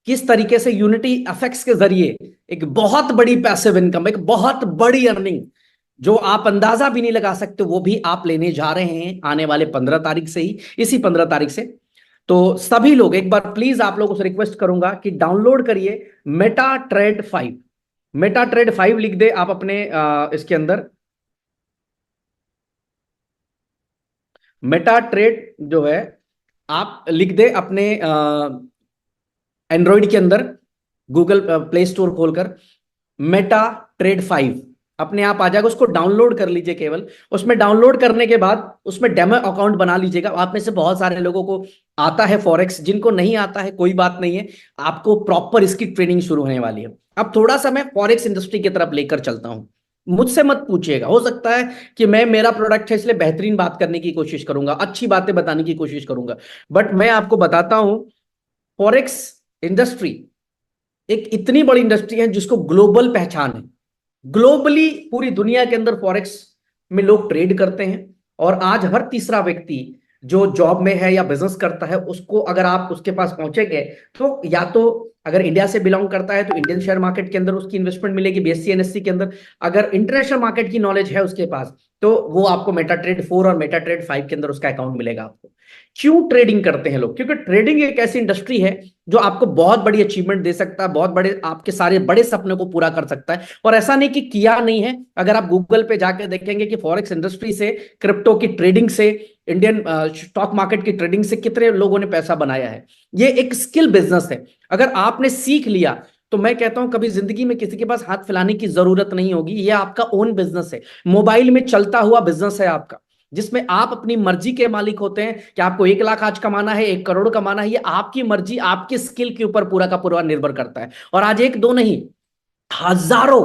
किस तरीके से यूनिटी एफएक्स के जरिए एक बहुत बड़ी पैसिव इनकम, एक बहुत बड़ी अर्निंग जो आप अंदाजा भी नहीं लगा सकते, वो भी आप लेने जा रहे हैं आने वाले 15 तारीख से ही, इसी 15 तारीख से। तो सभी लोग एक बार प्लीज आप लोगों से रिक्वेस्ट करूंगा कि डाउनलोड करिए मेटा ट्रेड 5। मेटा ट्रेड 5 लिख दे आप अपने इसके अंदर। मेटा ट्रेड जो है आप लिख दे अपने एंड्रॉइड के अंदर, गूगल प्ले स्टोर खोलकर मेटा ट्रेड 5 अपने आप आ जाएगा, उसको डाउनलोड कर लीजिए केवल। उसमें डाउनलोड करने के बाद उसमें डेमो अकाउंट बना लीजिएगा। आप में से बहुत सारे लोगों को आता है फॉरेक्स, जिनको नहीं आता है कोई बात नहीं है, आपको प्रॉपर इसकी ट्रेनिंग शुरू होने वाली है। अब थोड़ा सा मैं फॉरेक्स इंडस्ट्री की तरफ लेकर चलता हूं। मुझसे मत पूछिएगा, हो सकता है कि मैं, मेरा प्रोडक्ट है इसलिए बेहतरीन बात करने की कोशिश करूंगा, अच्छी बातें बताने की कोशिश करूंगा, बट मैं आपको बताता हूं फॉरेक्स इंडस्ट्री एक इतनी बड़ी इंडस्ट्री है जिसको ग्लोबल पहचान है। ग्लोबली पूरी दुनिया के अंदर फॉरेक्स में लोग ट्रेड करते हैं, और आज हर तीसरा व्यक्ति जो जॉब में है या बिजनेस करता है, उसको अगर आप उसके पास पहुंचेंगे तो या तो अगर इंडिया से बिलोंग करता है तो इंडियन शेयर मार्केट के अंदर उसकी इन्वेस्टमेंट मिलेगी, बीएससी एनएससी के अंदर। अगर इंटरनेशनल मार्केट की नॉलेज है उसके पास तो वो आपको मेटा ट्रेड 4 और मेटा ट्रेड 5 के अंदर उसका अकाउंट मिलेगा आपको। क्यों ट्रेडिंग करते हैं लोग? क्योंकि ट्रेडिंग एक ऐसी इंडस्ट्री है जो आपको बहुत बड़ी अचीवमेंट दे सकता है, बहुत बड़े आपके सारे बड़े सपने को पूरा कर सकता है। और ऐसा नहीं कि किया नहीं है, अगर आप गूगल पे जाकर देखेंगे कि फॉरेक्स इंडस्ट्री से, क्रिप्टो की ट्रेडिंग से, इंडियन स्टॉक मार्केट की ट्रेडिंग से कितने लोगों ने पैसा बनाया है। ये एक स्किल बिजनेस है, अगर आपने सीख लिया तो मैं कहता हूं कभी जिंदगी में किसी के पास हाथ फैलाने की जरूरत नहीं होगी। ये आपका ओन बिजनेस है, मोबाइल में चलता हुआ बिजनेस है आपका, जिसमें आप अपनी मर्जी के मालिक होते हैं कि आपको 1 लाख आज कमाना है, 1 करोड़ कमाना है। ये आपकी मर्जी, आपकी स्किल के ऊपर पूरा का पूरा निर्भर करता है। और आज एक दो नहीं, हजारों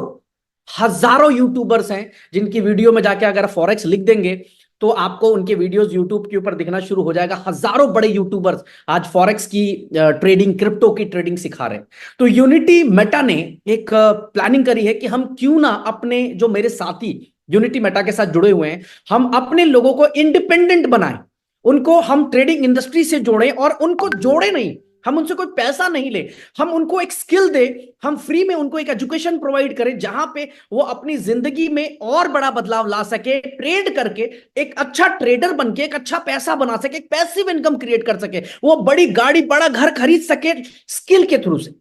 हजारों यूट्यूबर्स हैं जिनकी वीडियो में जाके अगर फॉरेक्स लिख देंगे तो आपको उनके वीडियोस यूट्यूब के ऊपर दिखना शुरू हो जाएगा। हजारों बड़े यूट्यूबर्स आज फॉरेक्स की ट्रेडिंग, क्रिप्टो की ट्रेडिंग सिखा रहे हैं। तो यूनिटी मेटा ने एक प्लानिंग करी है कि हम क्यों ना अपने जो मेरे साथी यूनिटी मेटा के साथ जुड़े हुए हैं, हम अपने लोगों को इंडिपेंडेंट बनाएं, उनको हम ट्रेडिंग इंडस्ट्री से जोड़ें, और उनको जोड़े नहीं, हम उनसे कोई पैसा नहीं ले, हम उनको एक स्किल दे, हम फ्री में उनको एक एजुकेशन प्रोवाइड करें जहां पे वो अपनी जिंदगी में और बड़ा बदलाव ला सके, ट्रेड करके एक अच्छा ट्रेडर बन के एक अच्छा पैसा बना सके, एक पैसिव इनकम क्रिएट कर सके, वो बड़ी गाड़ी बड़ा घर खरीद सके स्किल के थ्रू से।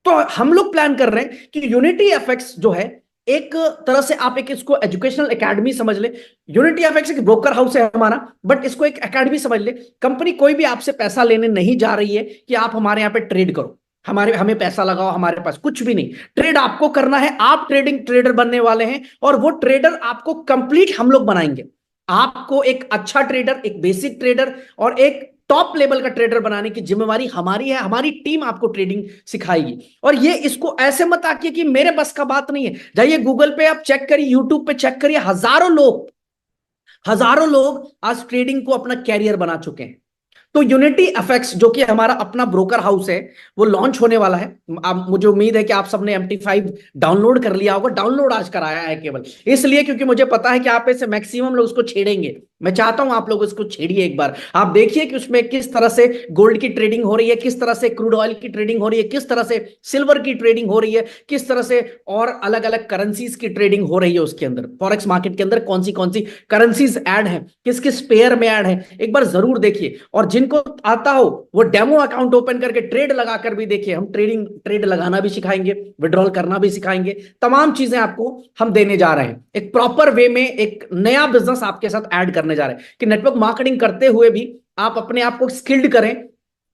तो हम लोग प्लान कर रहे हैं कि यूनिटी एफएक्स जो है, एक तरह से आप एक इसको एजुकेशनल एकेडमी समझ ले। यूनिटी एफएक्स एक ब्रोकर हाउस है हमारा, बट इसको एक एकेडमी समझ ले। कंपनी कोई भी आपसे पैसा लेने नहीं जा रही है कि आप हमारे यहाँ पे ट्रेड करो, हमारे हमें पैसा लगाओ, हमारे पास कुछ भी नहीं। ट्रेड आपको करना है, आप ट्रेडिंग ट्रेडर बनने वाले हैं, और वो ट्रेडर आपको कंप्लीट हम लोग बनाएंगे। आपको एक अच्छा ट्रेडर, एक बेसिक ट्रेडर और एक टॉप लेवल का ट्रेडर बनाने की जिम्मेवारी हमारी है। हमारी टीम आपको ट्रेडिंग सिखाएगी। और ये इसको ऐसे मत आकिए कि मेरे बस का बात नहीं है। जाइए गूगल पे आप चेक करिए, यूट्यूब पे चेक करिए, हजारों लोग आज ट्रेडिंग को अपना कैरियर बना चुके हैं। तो यूनिटी एफएक्स जो कि हमारा अपना ब्रोकर हाउस है, वो लॉन्च होने वाला है। अब मुझे उम्मीद है कि आप सबने MT5 डाउनलोड कर लिया होगा। डाउनलोड आज कराया है केवल इसलिए क्योंकि मुझे पता है कि आप में से मैक्सिमम लोग उसको छेड़ेंगे। मैं चाहता हूं आप लोग इसको छेड़िए एक बार, आप देखिए कि उसमें किस तरह से गोल्ड की ट्रेडिंग हो रही है, किस तरह से क्रूड ऑयल की ट्रेडिंग हो रही है, किस तरह से सिल्वर की ट्रेडिंग हो रही है, किस तरह से और अलग अलग करेंसीज की ट्रेडिंग हो रही है उसके अंदर। फॉरेक्स मार्केट के अंदर कौन सी करेंसीज ऐड है, किस किस पेयर में ऐड है, एक बार जरूर देखिए। और जिनको आता हो वो डेमो अकाउंट ओपन करके ट्रेड लगाकर भी देखिए। हम ट्रेड लगाना भी सिखाएंगे, विड्रॉल करना भी सिखाएंगे, तमाम चीजें आपको हम देने जा रहे हैं। एक प्रॉपर वे में एक नया बिजनेस आपके साथ ऐड करने जा रहे हैं कि नेटवर्क मार्केटिंग करते हुए भी आप अपने आप को स्किल्ड करें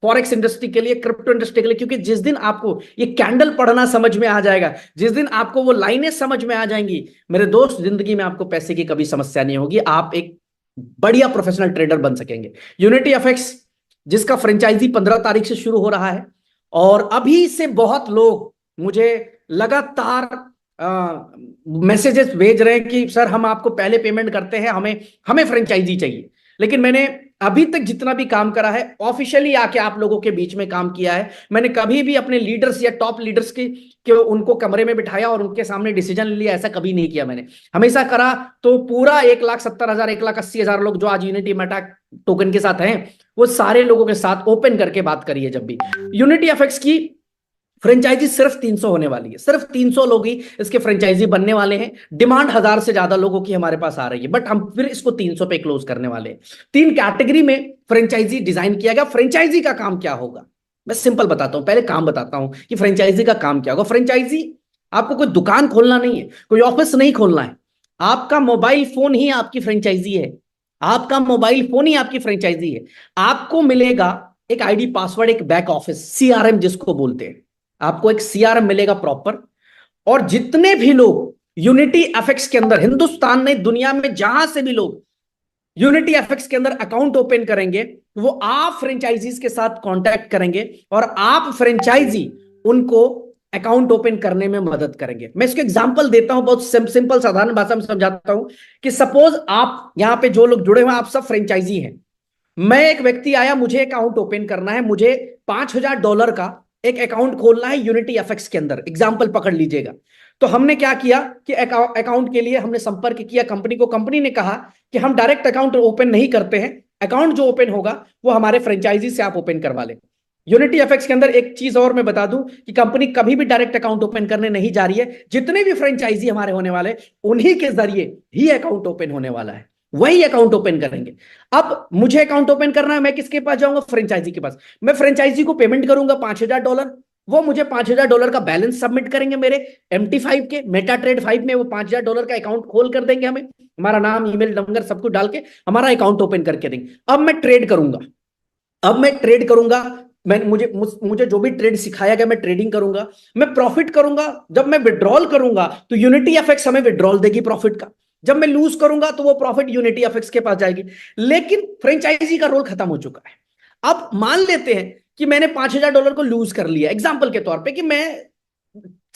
फॉरेक्स इंडस्ट्री के लिए, क्रिप्टो इंडस्ट्री के लिए। क्योंकि जिस दिन आपको ये कैंडल पढ़ना समझ में आ जाएगा, जिस दिन आपको वो लाइनें समझ में आ जाएंगी, मेरे दोस्त, जिंदगी में आपको पैसे की कभी समस्या नहीं होगी। आप एक बढ़िया प्रोफेशनल ट्रेडर बन सकेंगे। यूनिटी एफएक्स जिसका फ्रेंचाइजी 15 तारीख से शुरू हो रहा है, और अभी से बहुत लोग मुझे लगातार मैसेजेस भेज रहे हैं कि सर हम आपको पहले पेमेंट करते हैं, हमें हमें फ्रेंचाइजी चाहिए। लेकिन मैंने अभी तक जितना भी काम करा है, ऑफिशियली आके आप लोगों के बीच में काम किया है। मैंने कभी भी अपने लीडर्स या टॉप लीडर्स के उनको कमरे में बिठाया और उनके सामने डिसीजन लिया, ऐसा कभी नहीं किया मैंने। हमेशा करा तो पूरा 1,70,000 1,80,000 लोग जो आज यूनिटी मेटा टोकन के साथ हैं, वो सारे लोगों के साथ ओपन करके बात करिए। जब भी यूनिटी एफएक्स की फ्रेंचाइजी सिर्फ 300 होने वाली है, सिर्फ 300 लोग ही इसके फ्रेंचाइजी बनने वाले हैं। डिमांड 1000 से ज्यादा लोगों की हमारे पास आ रही है, बट हम फिर इसको 300 पे क्लोज करने वाले हैं। 3 कैटेगरी में फ्रेंचाइजी डिजाइन किया गया। फ्रेंचाइजी का काम क्या होगा, मैं सिंपल बताता हूं, पहले काम बताता हूं कि फ्रेंचाइजी का काम क्या होगा। फ्रेंचाइजी, आपको कोई दुकान खोलना नहीं है, कोई ऑफिस नहीं खोलना है, आपका मोबाइल फोन ही आपकी फ्रेंचाइजी है। आपका मोबाइल फोन ही आपकी फ्रेंचाइजी है। आपको मिलेगा एक आईडी पासवर्ड, एक बैक ऑफिस, सीआरएम जिसको बोलते हैं। आपको एक सीआरएम मिलेगा प्रॉपर, और जितने भी लोग यूनिटी एफएक्स के अंदर, हिंदुस्तान में दुनिया में जहां से भी लोग यूनिटी एफएक्स के अंदर अकाउंट ओपन करेंगे, वो आप फ्रेंचाइजीज के साथ कांटेक्ट करेंगे और आप फ्रेंचाइजी उनको अकाउंट ओपन करने में मदद करेंगे। मैं इसको एग्जांपल देता हूं, बहुत सिंपल साधारण भाषा में समझाता हूं कि सपोज आप यहां पे जो लोग जुड़े हुए हैं, आप सब फ्रेंचाइजी हैं। मैं एक व्यक्ति आया, मुझे अकाउंट ओपन करना है, मुझे $5000 का एक अकाउंट खोलना है यूनिटी एफएक्स के अंदर, एग्जाम्पल पकड़ लीजिएगा। तो हमने क्या किया कि अकाउंट के लिए हमने संपर्क किया कंपनी को। कंपनी ने कहा कि हम डायरेक्ट अकाउंट ओपन नहीं करते हैं, अकाउंट जो ओपन होगा वो हमारे फ्रेंचाइजी से आप ओपन करवा लें। यूनिटी एफएक्स के अंदर एक चीज और मैं बता दूं कि कंपनी कभी भी डायरेक्ट अकाउंट ओपन करने नहीं जा रही है। जितने भी फ्रेंचाइजी हमारे होने वाले, उन्हीं के जरिए ही अकाउंट ओपन होने वाला है, वही अकाउंट ओपन करेंगे। अब मुझे अकाउंट ओपन करना है, मैं किसके पास जाऊंगा? फ्रेंचाइजी के पास। मैं फ्रेंचाइजी को पेमेंट करूंगा $5000, वो मुझे $5000 का बैलेंस सबमिट करेंगे मेरे MT5 के, मेटा ट्रेड 5 में। वो $5000 का अकाउंट खोल कर देंगे हमें, हमारा नाम, ईमेल नंबर सब कुछ डाल के हमारा अकाउंट ओपन करके देंगे। अब मैं ट्रेड करूंगा, अब मैं ट्रेड करूंगा। मैं मुझे जो भी ट्रेड सिखाया गया, मैं ट्रेडिंग करूंगा, मैं प्रॉफिट करूंगा। जब मैं विड्रॉल करूंगा तो यूनिटी एफएक्स हमें विड्रॉल देगी प्रॉफिट का। जब मैं लूज करूंगा तो वो प्रॉफिट यूनिटी एफएक्स के पास जाएगी। लेकिन फ्रेंचाइजी का रोल खत्म हो चुका है। अब मान लेते हैं कि मैंने $5000 को लूज कर लिया, एग्जाम्पल के तौर पे, कि मैं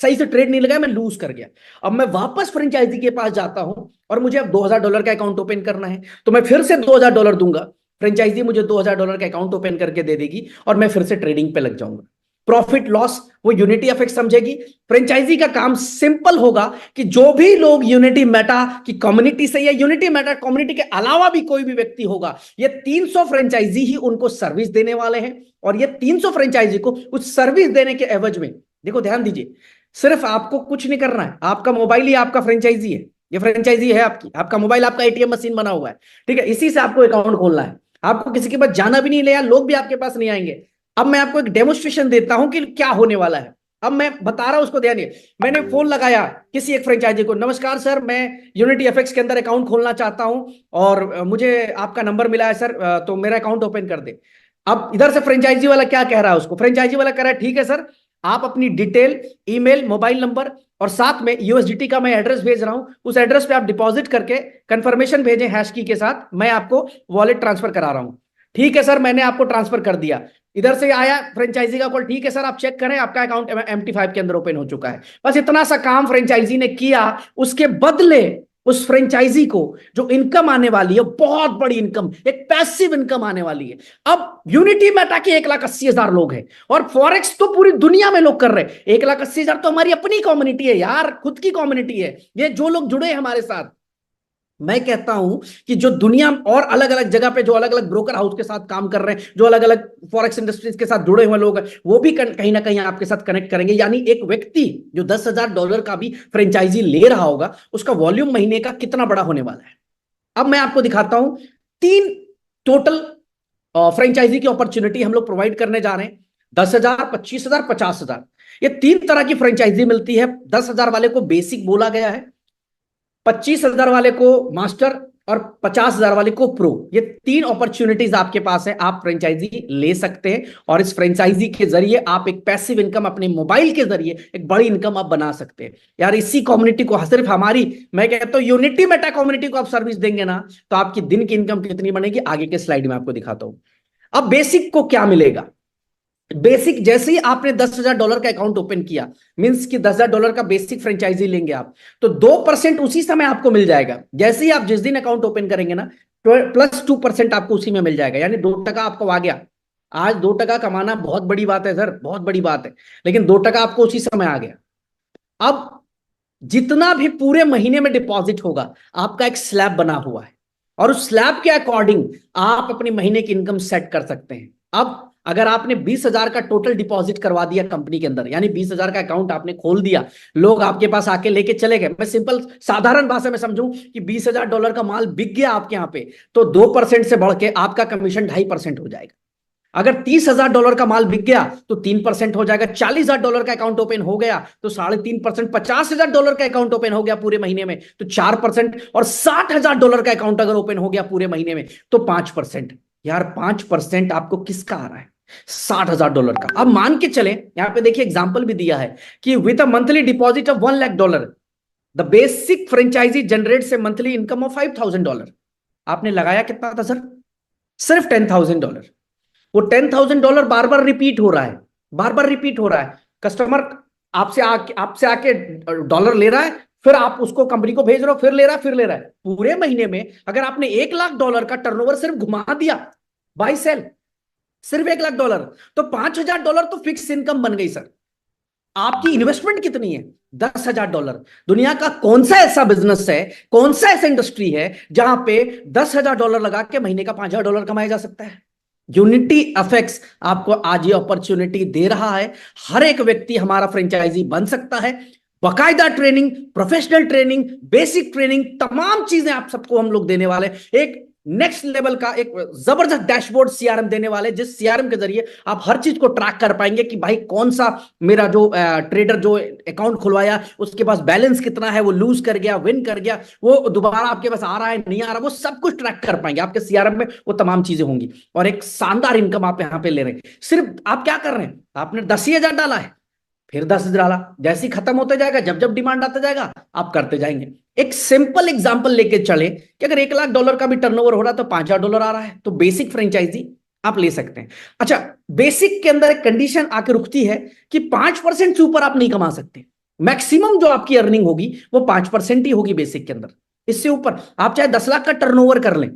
सही से ट्रेड नहीं लगाया, मैं लूज कर गया। अब मैं वापस फ्रेंचाइजी के पास जाता हूं और मुझे अब $2000 का अकाउंट ओपन करना है, तो मैं फिर से $2000 दूंगा। फ्रेंचाइजी मुझे $2000 का अकाउंट ओपन करके दे देगी और मैं फिर से ट्रेडिंग पे लग जाऊंगा। प्रॉफिट लॉस वो यूनिटी एफएक्स समझेगी। फ्रेंचाइजी का काम सिंपल होगा कि जो भी लोग यूनिटी मेटा की कम्युनिटी से या यूनिटी मेटा कम्युनिटी के अलावा भी कोई भी व्यक्ति होगा, ये 300 फ्रेंचाइजी ही उनको सर्विस देने वाले हैं। और ये 300 फ्रेंचाइजी को उस सर्विस देने के एवज में, देखो ध्यान दीजिए, सिर्फ आपको कुछ नहीं करना है, आपका मोबाइल ही आपका फ्रेंचाइजी है। ये फ्रेंचाइजी है आपकी, आपका मोबाइल आपका एटीएम मशीन बना हुआ है, ठीक है? इसी से आपको अकाउंट खोलना है। आपको किसी के पास जाना भी नहीं, ले, लोग भी आपके पास नहीं आएंगे। अब मैं आपको एक डेमोस्ट्रेशन देता हूं कि क्या होने वाला है। अब मैं बता रहा हूं, उसको ध्यान दिए। मैंने फोन लगाया किसी एक फ्रेंचाइजी को, नमस्कार सर, मैं यूनिटी एफएक्स के अंदर अकाउंट खोलना चाहता हूं और मुझे आपका नंबर मिला है सर, तो मेरा अकाउंट ओपन कर दे। अब इधर से फ्रेंचाइजी वाला क्या कह रहा है उसको? फ्रेंचाइजी वाला कह रहा है, ठीक है सर, आप अपनी डिटेल, ईमेल, मोबाइल नंबर और साथ में यूएसडीटी का मैं एड्रेस भेज रहा हूं, उस एड्रेस पे आप डिपॉजिट करके कंफर्मेशन भेजें हैश की के साथ, मैं आपको वॉलेट ट्रांसफर करा रहा हूं। ठीक है सर, मैंने आपको ट्रांसफर कर दिया। इधर से आया फ्रेंचाइजी का कॉल, ठीक है सर, आप चेक करें, आपका अकाउंट MT5 के अंदर ओपन हो चुका है। बस इतना सा काम फ्रेंचाइजी ने किया। उसके बदले उस फ्रेंचाइजी को जो इनकम आने वाली है, बहुत बड़ी इनकम, एक पैसिव इनकम आने वाली है। अब यूनिटी मेटा के 1,80,000 लोग हैं और फॉरेक्स तो पूरी दुनिया में लोग कर रहे हैं। 1,80,000 तो हमारी अपनी कम्युनिटी है यार, खुद की कम्युनिटी है। ये जो लोग जुड़े हैं हमारे साथ, मैं कहता हूं कि जो दुनिया और अलग अलग जगह पे जो अलग अलग ब्रोकर हाउस के साथ काम कर रहे हैं, जो अलग अलग फॉरेक्स इंडस्ट्रीज के साथ जुड़े हुए लोग हैं, वो भी कहीं ना कहीं आपके साथ कनेक्ट करेंगे। यानी एक व्यक्ति जो $10,000 का भी फ्रेंचाइजी ले रहा होगा, उसका वॉल्यूम महीने का कितना बड़ा होने वाला है। अब मैं आपको दिखाता हूं 3 टोटल फ्रेंचाइजी की अपॉर्चुनिटी हम लोग प्रोवाइड करने जा रहे हैं। 10,000, 25,000, 50,000, ये 3 तरह की फ्रेंचाइजी मिलती है। 10,000 वाले को बेसिक बोला गया है, 25,000 वाले को मास्टर और 50,000 वाले को प्रो। ये 3 अपॉर्चुनिटीज आपके पास है, आप फ्रेंचाइजी ले सकते हैं और इस फ्रेंचाइजी के जरिए आप एक पैसिव इनकम, अपने मोबाइल के जरिए एक बड़ी इनकम आप बना सकते हैं। यार इसी कम्युनिटी को, सिर्फ हमारी, मैं कहता हूं यूनिटी मेटा कम्युनिटी को आप सर्विस देंगे ना, तो आपकी दिन की इनकम कितनी बनेगी, आगे के स्लाइड में आपको दिखाता हूं। अब बेसिक को क्या मिलेगा? बेसिक, जैसे ही आपने $10,000 का अकाउंट ओपन किया, मींस कि $10,000 का बेसिक फ्रेंचाइजी लेंगे आप, तो 2% उसी समय आपको मिल जाएगा। जैसे ही आप जिस दिन अकाउंट ओपन करेंगे ना, +2% आपको उसी में मिल जाएगा, यानी 2% आपको आ गया। आज 2% कमाना बहुत बड़ी बात है सर, बहुत बड़ी बात है, लेकिन 2% आपको उसी समय आ गया। अब जितना भी पूरे महीने में डिपॉजिट होगा, आपका एक स्लैब बना हुआ है और उस स्लैब के अकॉर्डिंग आप अपनी महीने की इनकम सेट कर सकते हैं। अब अगर आपने 20,000 का टोटल डिपॉजिट करवा दिया कंपनी के अंदर, यानी 20,000 का अकाउंट आपने खोल दिया, लोग आपके पास आके लेके चले गए, मैं सिंपल साधारण भाषा में समझूं कि $20,000 का माल बिक गया आपके यहाँ पे, तो 2% से बढ़ के आपका कमीशन 2.5% हो जाएगा। अगर $30,000 का माल बिक गया तो 3% हो जाएगा। $40,000 का अकाउंट ओपन हो गया तो 3.5%। $50,000 का अकाउंट ओपन हो गया पूरे महीने में तो 4%। और $60,000 का अकाउंट अगर ओपन हो गया पूरे महीने में तो 5%। यार 5% आपको किसका आ रहा है? $60,000 का। अब मान के चले, यहां पे देखिए एग्जाम्पल भी दिया है कि with a monthly deposit of $1,00,000 the basic franchisee generates a monthly income of $5,000। आपने लगाया कितना था सर? सिर्फ $10,000। वो $10,000 बार बार रिपीट हो रहा है, बार बार रिपीट हो रहा है। कस्टमर आपसे आके डॉलर ले रहा है, फिर आप उसको कंपनी को भेज रहे हो, फिर ले रहा है, फिर ले रहा है। पूरे महीने में अगर आपने $1,00,000 का टर्नओवर सिर्फ घुमा दिया बाय सेल, सिर्फ $1,00,000, तो $5,000 तो फिक्स इनकम बन गई सर। आपकी इन्वेस्टमेंट कितनी है? $10,000। दुनिया का कौन सा ऐसा बिजनेस है, कौन सा ऐसा इंडस्ट्री है जहां पे $10,000 लगा के महीने का $5,000 कमाया जा सकता है? यूनिटी एफएक्स आपको आज ये अपॉर्चुनिटी दे रहा है। हर एक व्यक्ति हमारा फ्रेंचाइजी बन सकता है। बाकायदा training, professional training, basic training, तमाम चीजें आप सबको हम लोग देने वाले। एक नेक्स्ट लेवल का एक जबरदस्त डैशबोर्ड सीआरएम देने वाले, जिस सीआरएम के जरिए आप हर चीज को ट्रैक कर पाएंगे कि भाई कौन सा मेरा जो ट्रेडर जो अकाउंट खुलवाया उसके पास बैलेंस कितना है, वो लूज कर गया, विन कर गया, वो दोबारा आपके पास आ रहा है नहीं आ रहा, वो सब कुछ ट्रैक कर पाएंगे आपके सीआरएम में। वो तमाम चीजें होंगी और एक शानदार इनकम आप यहां पे ले रहे हैं। सिर्फ आप क्या कर रहे हैं? आपने 10,000 डाला है, फिर 10 डाला, जैसे ही खत्म होते जाएगा, जब जब डिमांड आता जाएगा आप करते जाएंगे। एक सिंपल एग्जांपल लेके चले कि अगर $1,00,000 का भी टर्नओवर हो रहा है तो $5,000 आ रहा है, तो बेसिक फ्रेंचाइजी आप ले सकते हैं। अच्छा, बेसिक के अंदर एक कंडीशन आके रुकती है कि 5% से ऊपर आप नहीं कमा सकते। मैक्सिमम जो आपकी अर्निंग होगी वो 5% ही होगी बेसिक के अंदर। इससे ऊपर आप चाहे 10 लाख का टर्नओवर कर लें,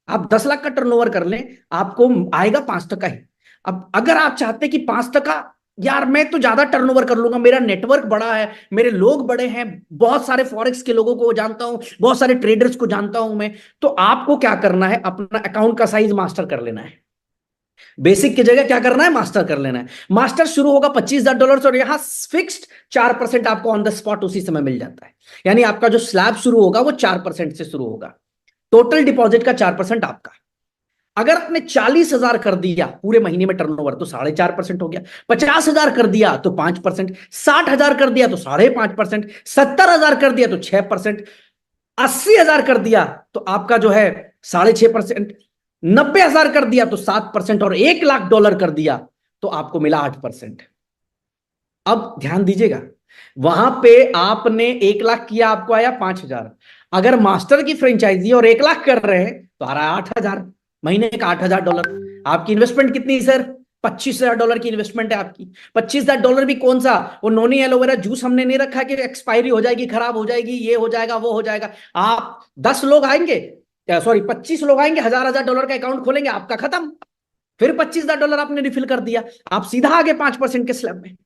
आप 10 लाख का टर्नओवर कर लें, आपको आएगा 5% ही। अब अगर आप चाहते कि 5%, यार मैं तो ज्यादा टर्नओवर कर लूंगा, मेरा नेटवर्क बड़ा है, मेरे लोग बड़े हैं, बहुत सारे फॉरेक्स के लोगों को जानता हूं, बहुत सारे ट्रेडर्स को जानता हूं मैं, तो आपको क्या करना है? अपना अकाउंट का साइज मास्टर कर लेना है। बेसिक की जगह क्या करना है? मास्टर कर लेना है। मास्टर शुरू होगा $25,000 से और यहां फिक्स्ड 4% आपको ऑन द स्पॉट उसी समय मिल जाता है। यानी आपका जो स्लैब शुरू होगा वो 4% से शुरू होगा। टोटल डिपॉजिट का 4% आपका। अगर आपने 40,000 कर दिया पूरे महीने में टर्नओवर तो 4.5% हो गया। 50,000 कर दिया तो 5%। 60,000 कर दिया तो 5.5%। 70,000 कर दिया तो 6%। 80,000 कर दिया तो आपका जो है 6.5%। 90,000 कर दिया तो 7%। और $1,00,000 कर दिया तो आपको मिला 8%। अब ध्यान दीजिएगा, वहां पे आपने 1,00,000 किया, आपको आया 5,000। अगर मास्टर की फ्रेंचाइजी और 1,00,000 कर रहे हैं तो आ रहा है 8,000, महीने का $8,000। आपकी इन्वेस्टमेंट कितनी सर? $25,000 की इन्वेस्टमेंट है आपकी। $25,000 भी कौन सा? वो नोनी एलोवेरा जूस हमने नहीं रखा कि एक्सपायरी हो जाएगी, खराब हो जाएगी, ये हो जाएगा, वो हो जाएगा। आप 10 लोग आएंगे, सॉरी 25 लोग आएंगे, $1,000 का अकाउंट खोलेंगे, आपका खत्म। फिर $25,000 आपने रिफिल कर दिया, आप सीधा आगे 5% के स्लैब में।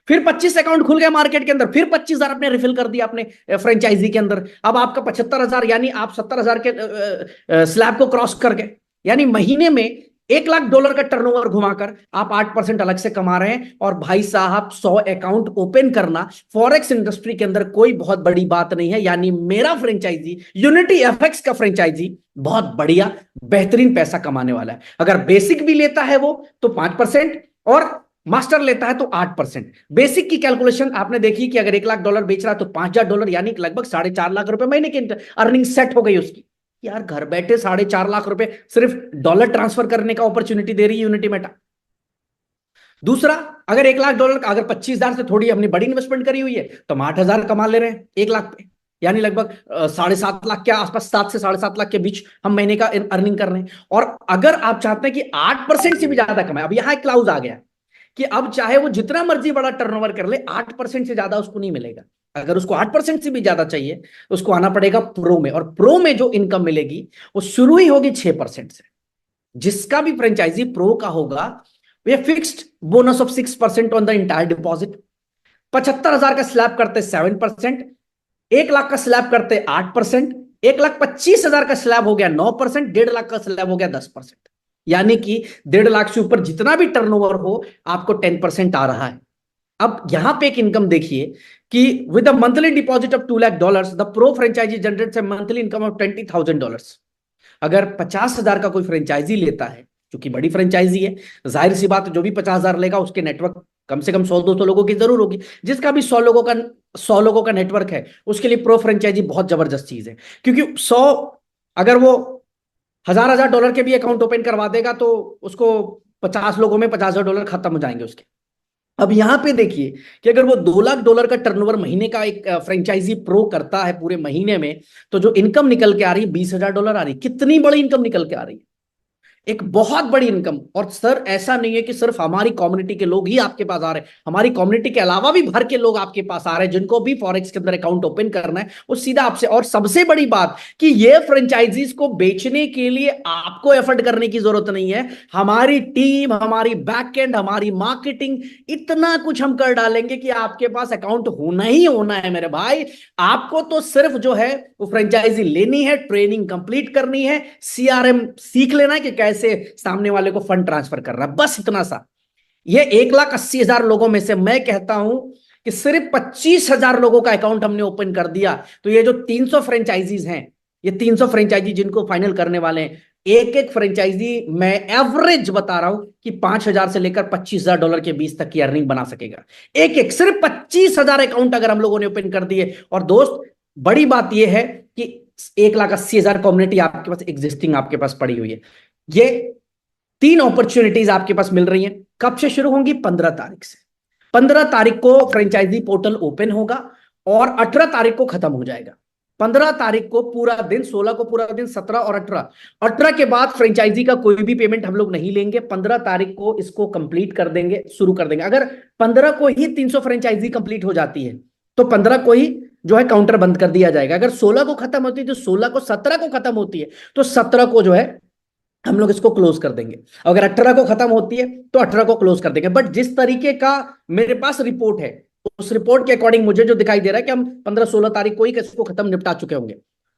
फिर 25 अकाउंट खुल गया मार्केट के अंदर, फिर 25,000 आपने रिफिल कर दिया अपने फ्रेंचाइजी के अंदर। अब आपका 75,000, यानी आप 70,000 के स्लैब को क्रॉस कर गए। यानी महीने में $1,00,000 का टर्नओवर घुमाकर आप 8% अलग से कमा रहे हैं। और भाई साहब 100 अकाउंट ओपन करना फॉरेक्स इंडस्ट्री के अंदर कोई बहुत बड़ी बात नहीं है। यानी मेरा फ्रेंचाइजी यूनिटी एफएक्स का फ्रेंचाइजी बहुत बढ़िया बेहतरीन पैसा कमाने वाला है। अगर बेसिक भी लेता है वो तो 5% और मास्टर लेता है तो 8%। बेसिक की कैलकुलेशन आपने देखी कि अगर $1,00,000 बेच रहा है तो $5,000 यानी लगभग 4.5 लाख रुपए महीने की अर्निंग सेट हो गई उसकी। यार घर बैठे 4.5 लाख रुपए सिर्फ डॉलर ट्रांसफर करने का अपॉर्चुनिटी दे रही है यूनिटी मेटा। दूसरा, अगर $1,00,000 का, अगर 25,000 से थोड़ी हमने बड़ी इन्वेस्टमेंट करी हुई है तो हम 8,000 कमा ले रहे हैं 1,00,000 पे। यानी लगभग 7.5 लाख के आसपास, 7 से 7.5 लाख के बीच हम महीने का अर्निंग कर रहे हैं। और अगर आप चाहते हैं कि 8% से भी ज्यादा कमाए, अब यहां एक क्लाउज आ गया कि अब चाहे वो जितना मर्जी बड़ा टर्नओवर कर ले, 8% से ज्यादा उसको नहीं मिलेगा। अगर उसको 8% से भी ज्यादा चाहिए तो उसको आना पड़ेगा प्रो में। और प्रो में जो इनकम मिलेगी वो शुरू ही होगी 6% से। जिसका भी फ्रेंचाइजी प्रो का होगा ये fixed bonus of 6% on the entire deposit. 75,000 का स्लैब करते 7%। 1,00,000 का स्लैब करते 8%। 1,25,000 का स्लैब हो गया 9%। 1,50,000 का स्लैब हो गया 10%। यानी कि 1.5 लाख से ऊपर जितना भी टर्नओवर हो आपको 10% आ रहा है। अब यहां पे एक इनकम देखिए कि with a monthly deposit of $2 lakh the pro franchisee generates a monthly income of $20,000। अगर 50,000 का कोई फ्रेंचाइजी लेता है, क्योंकि बड़ी फ्रेंचाइजी है, जाहिर सी बात जो भी 50,000 लेगा उसके नेटवर्क कम से कम 100-200 लोगों की जरूर होगी। जिसका भी 100 लोगों का नेटवर्क है उसके लिए प्रो फ्रेंचाइजी बहुत जबरदस्त चीज है, क्योंकि 100 अगर वो हजार डॉलर के भी अकाउंट ओपन करवा देगा तो उसको 50 लोगों में $50,000 खत्म हो जाएंगे उसके। अब यहां पे देखिए कि अगर वो $2 लाख का टर्नओवर महीने का एक फ्रेंचाइजी प्रो करता है पूरे महीने में, तो जो इनकम निकल के आ रही है $20,000 आ रही है। कितनी बड़ी इनकम निकल के आ रही है, एक बहुत बड़ी इनकम। और सर ऐसा नहीं है कि सिर्फ हमारी कम्युनिटी के लोग ही आपके पास आ रहे हैं, हमारी कम्युनिटी के अलावा भी भर के लोग आपके पास आ रहे हैं जिनको भी फॉरेक्स के अंदर अकाउंट ओपन करना है वो सीधा आपसे। और सबसे बड़ी बात कि ये फ्रेंचाइजीज को बेचने के लिए आपको एफर्ट करने की जरूरत नहीं है। हमारी टीम, हमारी बैकएंड, हमारी मार्केटिंग, इतना कुछ हम कर डालेंगे कि आपके पास अकाउंट होना ही होना है मेरे भाई। आपको तो सिर्फ जो है वो फ्रेंचाइजी लेनी है, ट्रेनिंग कंप्लीट करनी है, सीआरएम सीख लेना है कि कैसे सामने वाले को फंड ट्रांसफर कर रहा है, बस इतना सा। ये 1,80,000 लोगों में से मैं कहता हूं कि सिर्फ 25,000 लोगों का अकाउंट हमने ओपन कर दिया। तो ये जो 300 फ्रेंचाइजीज हैं, ये 300 फ्रेंचाइजी जिनको फाइनल करने वाले हैं, एक एक फ्रेंचाइजी मैं एवरेज बता रहा हूं कि 5,000 से लेकर $25,000 के बीच तक की अर्निंग बना सकेगा। एक एक सिर्फ 25,000 अकाउंट अगर हम लोगों ने ओपन कर दिए। और दोस्त बड़ी बात यह है कि 1,80,000 कम्युनिटी आपके पास एग्जिस्टिंग आपके पास पड़ी हुई है। ये 3 अपॉर्चुनिटीज आपके पास मिल रही हैं। कब से शुरू होंगी? 15 तारीख से। 15 तारीख को फ्रेंचाइजी पोर्टल ओपन होगा और 18 तारीख को खत्म हो जाएगा। 15 तारीख को पूरा दिन, 16 को पूरा दिन, 17 और 18 के बाद फ्रेंचाइजी का कोई भी पेमेंट हम लोग नहीं लेंगे। 15 तारीख को इसको कंप्लीट कर देंगे, शुरू कर देंगे। अगर 15 को ही 300 फ्रेंचाइजी कंप्लीट हो जाती है तो 15 को ही जो है काउंटर बंद कर दिया जाएगा। अगर 16 को खत्म होती है तो 16 को, 17 को खत्म होती है तो 17 को जो है हम लोग इसको क्लोज कर देंगे। अगर 18 को खत्म होती है तो 18 को क्लोज कर देंगे। बट जिस तरीके का मेरे पास रिपोर्ट है उस रिपोर्ट के अकॉर्डिंग मुझे जो दिखाई दे रहा है कि हम 15-16 तारीख को ही इसको खत्म निपटा चुके होंगे।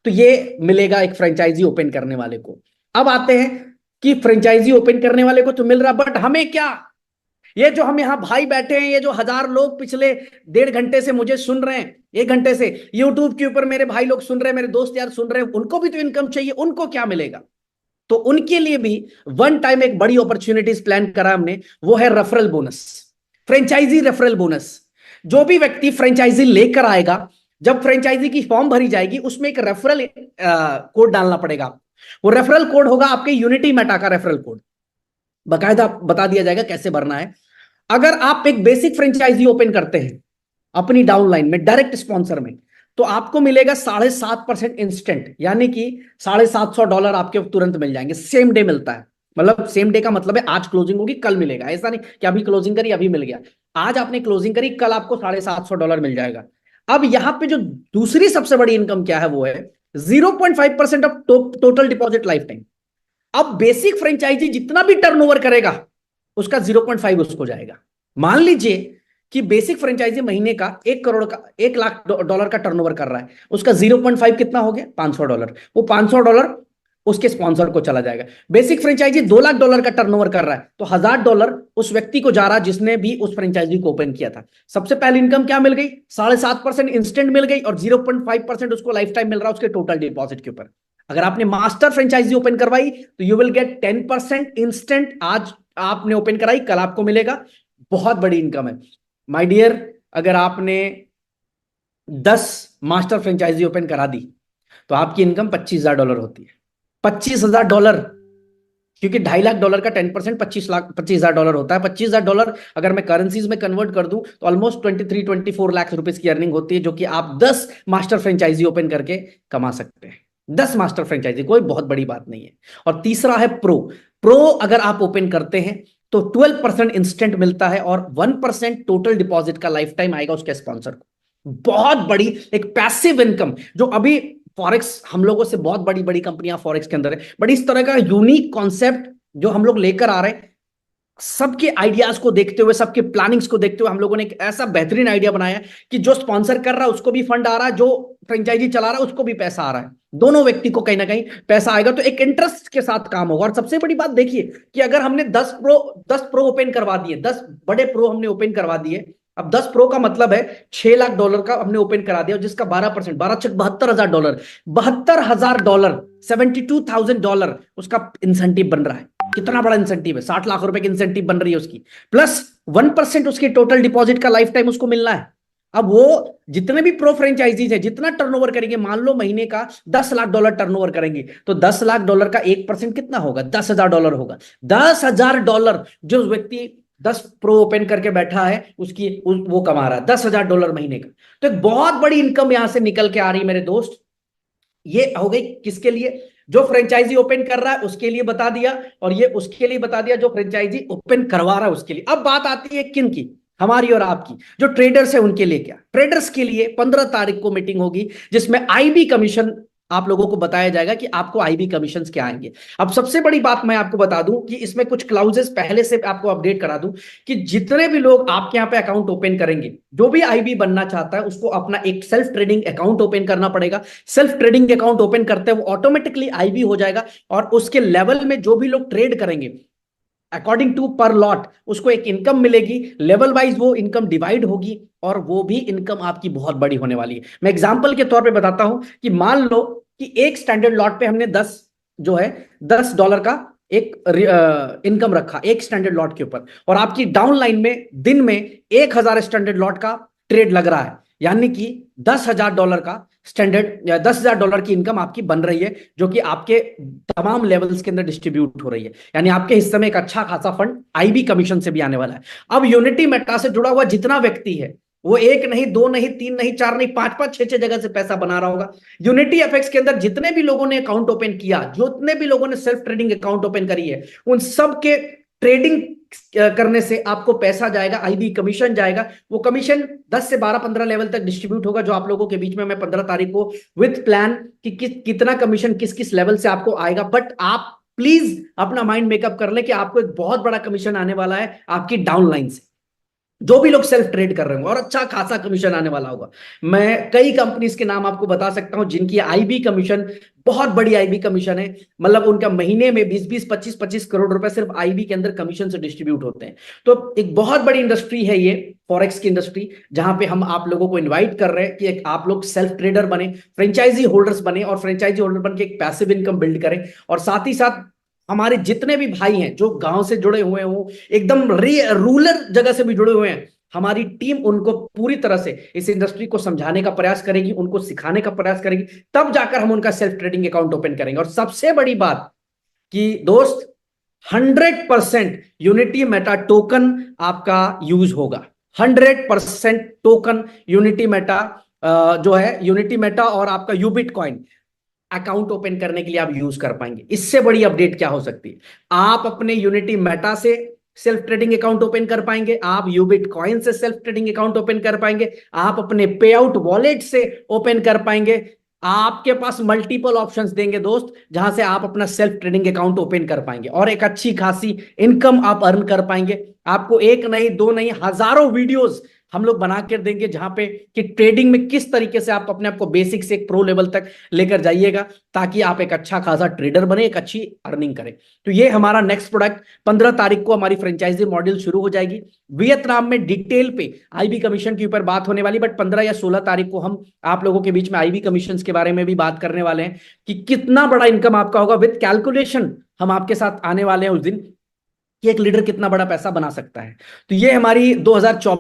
तो ये मिलेगा एक फ्रेंचाइजी ओपन करने वाले को। अब आते हैं कि फ्रेंचाइजी ओपन करने वाले को तो मिल रहा, बट हमें क्या? ये जो हम यहाँ भाई बैठे हैं, ये जो 1,000 लोग पिछले 1.5 घंटे से मुझे सुन रहे हैं, 1 घंटे से यूट्यूब के ऊपर मेरे भाई लोग सुन रहे हैं, मेरे दोस्त यार सुन रहे हैं, उनको भी तो इनकम चाहिए। उनको क्या मिलेगा? तो उनके लिए भी वन टाइम एक बड़ी अपॉर्चुनिटीज प्लान करा हमने, वो है referral bonus, franchisee referral bonus. जो भी व्यक्ति फ्रेंचाइजी लेकर आएगा, जब फ्रेंचाइजी की फॉर्म भरी जाएगी उसमें एक रेफरल कोड डालना पड़ेगा। वो रेफरल कोड होगा आपके यूनिटी मेटा का रेफरल कोड, बकायदा बता दिया जाएगा कैसे भरना है। अगर आप एक बेसिक फ्रेंचाइजी ओपन करते हैं अपनी डाउनलाइन में डायरेक्ट स्पॉन्सर में, तो आपको मिलेगा 7.5% इंस्टेंट, यानी कि $750 आपके तुरंत मिल जाएंगे। सेम डे मिलता है, मतलब सेम डे का मतलब है आज क्लोजिंग होगी कल मिलेगा। ऐसा नहीं कि अभी क्लोजिंग करी अभी मिल गया। आज आपने क्लोजिंग करी, कल आपको $750 मिल जाएगा। अब यहां पे जो दूसरी सबसे बड़ी इनकम क्या है वो है 0.5% of total deposit life time. अब बेसिक फ्रेंचाइजी जितना भी टर्नओवर करेगा उसका 0.5 उसको जाएगा। मान लीजिए कि बेसिक फ्रेंचाइजी महीने का 1 करोड़ का, $1,00,000 का टर्नओवर कर रहा है, उसका 0.5 कितना हो गया? $500। वो $500 उसके स्पॉन्सर को चला जाएगा। बेसिक फ्रेंचाइजी $2,00,000 का टर्नओवर कर रहा है तो $1,000 उस व्यक्ति को जा रहा जिसने भी उस फ्रेंचाइजी को ओपन किया था। सबसे पहले इनकम क्या मिल गई? 7.5% इंस्टेंट मिल गई और 0.5% उसको लाइफ टाइम मिल रहा है उसके टोटल डिपॉजिट के ऊपर। अगर आपने मास्टर फ्रेंचाइजी ओपन करवाई तो यू विल गेट 10% इंस्टेंट। आज आपने ओपन कराई, कल आपको मिलेगा। बहुत बड़ी इनकम है माय डियर। अगर आपने 10 मास्टर फ्रेंचाइजी ओपन करा दी तो आपकी इनकम $25,000 होती है। $25,000, क्योंकि $2.5 लाख का 10% $25,000 होता है। $25,000 अगर मैं करेंसीज में कन्वर्ट कर दूं तो ऑलमोस्ट 23-24 लाख रुपए की अर्निंग होती है, जो कि आप 10 मास्टर फ्रेंचाइजी ओपन करके कमा सकते हैं। 10 मास्टर फ्रेंचाइजी कोई बहुत बड़ी बात नहीं है। और तीसरा है प्रो। प्रो अगर आप ओपन करते हैं तो 12% इंस्टेंट मिलता है और 1% टोटल डिपॉजिट का लाइफ टाइम आएगा उसके स्पॉन्सर को। बहुत बड़ी एक पैसिव इनकम, जो अभी फॉरेक्स हम लोगों से बहुत बड़ी बड़ी कंपनियां फॉरेक्स के अंदर है, बट इस तरह का यूनिक कॉन्सेप्ट जो हम लोग लेकर आ रहे हैं, सबके आइडियाज को देखते हुए, सबके प्लानिंग्स को देखते हुए हम लोगों ने एक ऐसा बेहतरीन आइडिया बनाया है कि जो स्पॉन्सर कर रहा है उसको भी फंड आ रहा है, जो फ्रेंचाइजी चला रहा है उसको भी पैसा आ रहा है, दोनों व्यक्ति को कहीं ना कहीं पैसा आएगा। तो एक इंटरेस्ट के साथ काम होगा। और सबसे बड़ी बात देखिए कि अगर हमने 10 प्रो ओपन करवा दिए, 10 बड़े प्रो हमने ओपन करवा दिए, अब 10 प्रो का मतलब है $6 लाख का हमने ओपन करा दिया, जिसका 12%, 12 $72,000, $72,000 उसका इंसेंटिव बन रहा है। कितना बड़ा इंसेंटिव है, 60 लाख रुपए की इंसेंटिव बन रही है उसकी, प्लस 1% उसके टोटल डिपॉजिट का लाइफ टाइम उसको मिलना है। अब वो जितने भी प्रो फ्रेंचाइजीज है जितना टर्नओवर करेंगे, मान लो महीने का $10 लाख टर्नओवर करेंगे, तो $10 लाख का 1% कितना होगा, $10,000 होगा। $10,000 जो व्यक्ति 10 प्रो ओपन करके बैठा है वो कमा रहा है $10,000 महीने का। तो एक बहुत बड़ी इनकम यहां से निकल के आ रही है मेरे दोस्त। ये हो गई किसके लिए, जो फ्रेंचाइजी ओपन कर रहा है उसके लिए बता दिया, और ये उसके लिए बता दिया जो फ्रेंचाइजी ओपन करवा रहा है उसके लिए। अब बात आती है किन की, हमारी और आपकी, जो ट्रेडर्स है उनके लिए। क्या ट्रेडर्स के लिए 15 तारीख को मीटिंग होगी, जिसमें आईबी कमीशन आप लोगों को बताया जाएगा कि आपको आईबी कमीशन क्या आएंगे। अब सबसे बड़ी बात मैं आपको बता दूं कि इसमें कुछ क्लाउजेस पहले से आपको अपडेट करा दूं कि जितने भी लोग आपके यहाँ पे अकाउंट ओपन करेंगे, जो भी आईबी बनना चाहता है उसको अपना एक सेल्फ ट्रेडिंग अकाउंट ओपन करना पड़ेगा। सेल्फ ट्रेडिंग अकाउंट ओपन करते हैं वो ऑटोमेटिकली आईबी हो जाएगा, और उसके लेवल में जो भी लोग ट्रेड करेंगे अकॉर्डिंग टू पर लॉट उसको एक इनकम मिलेगी, लेवल वाइज वो इनकम डिवाइड होगी, और वो भी इनकम आपकी बहुत बड़ी होने वाली है। मैं एग्जांपल के तौर पे बताता हूं कि मान लो कि एक स्टैंडर्ड लॉट पे हमने 10 जो है $10 का एक इनकम रखा एक स्टैंडर्ड लॉट के ऊपर, और आपकी डाउन लाइन में दिन में 1,000 स्टैंडर्ड लॉट का ट्रेड लग रहा है, यानी कि $10,000 का स्टैंडर्ड या $10,000 की इनकम आपकी बन रही है, जो कि आपके तमाम लेवल्स के अंदर डिस्ट्रीब्यूट हो रही है। यानी आपके हिस्से में एक अच्छा खासा फंड आईबी कमीशन से भी आने वाला है। अब यूनिटी मेटा से जुड़ा हुआ जितना व्यक्ति है वो एक नहीं, दो नहीं, तीन नहीं, चार नहीं, पांच पांच, छह छह जगह से पैसा बना रहा होगा। यूनिटी एफएक्स के अंदर जितने भी लोगों ने अकाउंट ओपन किया, जितने भी लोगों ने सेल्फ ट्रेडिंग अकाउंट ओपन करी है, उन सब के ट्रेडिंग करने से आपको पैसा जाएगा, आईबी कमीशन जाएगा। वो कमीशन 10 से 12 15 लेवल तक डिस्ट्रीब्यूट होगा, जो आप लोगों के बीच में मैं 15 तारीख को विद प्लान कि कितना कमीशन किस किस लेवल से आपको आएगा। बट आप प्लीज अपना माइंड मेकअप कर ले कि आपको एक बहुत बड़ा कमीशन आने वाला है आपकी डाउन लाइन से, जो भी लोग सेल्फ ट्रेड कर रहे होंगे, और अच्छा खासा कमीशन आने वाला होगा। मैं कई कंपनीज के नाम आपको बता सकता हूं जिनकी आईबी कमीशन बहुत बड़ी आईबी कमीशन है, मतलब उनका महीने में 20-20, 25-25 करोड़ रुपए सिर्फ आईबी के अंदर कमीशन से डिस्ट्रीब्यूट होते हैं। तो एक बहुत बड़ी इंडस्ट्री है ये फॉरेक्स की इंडस्ट्री, जहां पे हम आप लोगों को इन्वाइट कर रहे हैं कि एक आप लोग सेल्फ ट्रेडर बने, फ्रेंचाइजी होल्डर्स बने, और फ्रेंचाइजी होल्डर बन के एक पैसिव इनकम बिल्ड करें। और साथ ही साथ हमारे जितने भी भाई हैं जो गांव से जुड़े हुए हों, एकदम रूरल जगह से भी जुड़े हुए हैं, हमारी टीम उनको पूरी तरह से इस इंडस्ट्री को समझाने का प्रयास करेगी, उनको सिखाने का प्रयास करेगी, तब जाकर हम उनका सेल्फ ट्रेडिंग अकाउंट ओपन करेंगे। और सबसे बड़ी बात कि दोस्त 100% यूनिटी मेटा टोकन आपका यूज होगा। 100% टोकन यूनिटी मेटा जो है यूनिटी मेटा और आपका यूबिट कॉइन अकाउंट ओपन करने के लिए आप यूज कर पाएंगे। इससे बड़ी अपडेट क्या हो सकती है, आप अपने यूनिटी मेटा से सेल्फ ट्रेडिंग अकाउंट ओपन कर पाएंगे, आप यूबिट कॉइन से सेल्फ ट्रेडिंग अकाउंट ओपन कर पाएंगे, आप अपने पे आउट वॉलेट से ओपन कर पाएंगे। आपके पास मल्टीपल ऑप्शंस देंगे दोस्त, जहां से आप अपना सेल्फ ट्रेडिंग अकाउंट ओपन कर पाएंगे और एक अच्छी खासी इनकम आप अर्न कर पाएंगे। आपको एक नहीं, दो नहीं, हजारों वीडियोस हम लोग बना कर देंगे, जहां पे कि ट्रेडिंग में किस तरीके से आप अपने आप को बेसिक से एक प्रो लेवल तक लेकर जाइएगा, ताकि आप एक अच्छा खासा ट्रेडर बने, एक अच्छी अर्निंग करें। तो ये हमारा नेक्स्ट प्रोडक्ट 15 तारीख को हमारी फ्रेंचाइजी मॉड्यूल शुरू हो जाएगी। वियतनाम में डिटेल पे आईबी कमीशन के ऊपर बात होने वाली, बट 15 या 16 तारीख को हम आप लोगों के बीच में आईबी कमीशन के बारे में भी बात करने वाले हैं कि कितना बड़ा इनकम आपका होगा। विद कैलकुलेशन हम आपके साथ आने वाले हैं उस दिन कि एक लीडर कितना बड़ा पैसा बना सकता है। तो ये हमारी 2024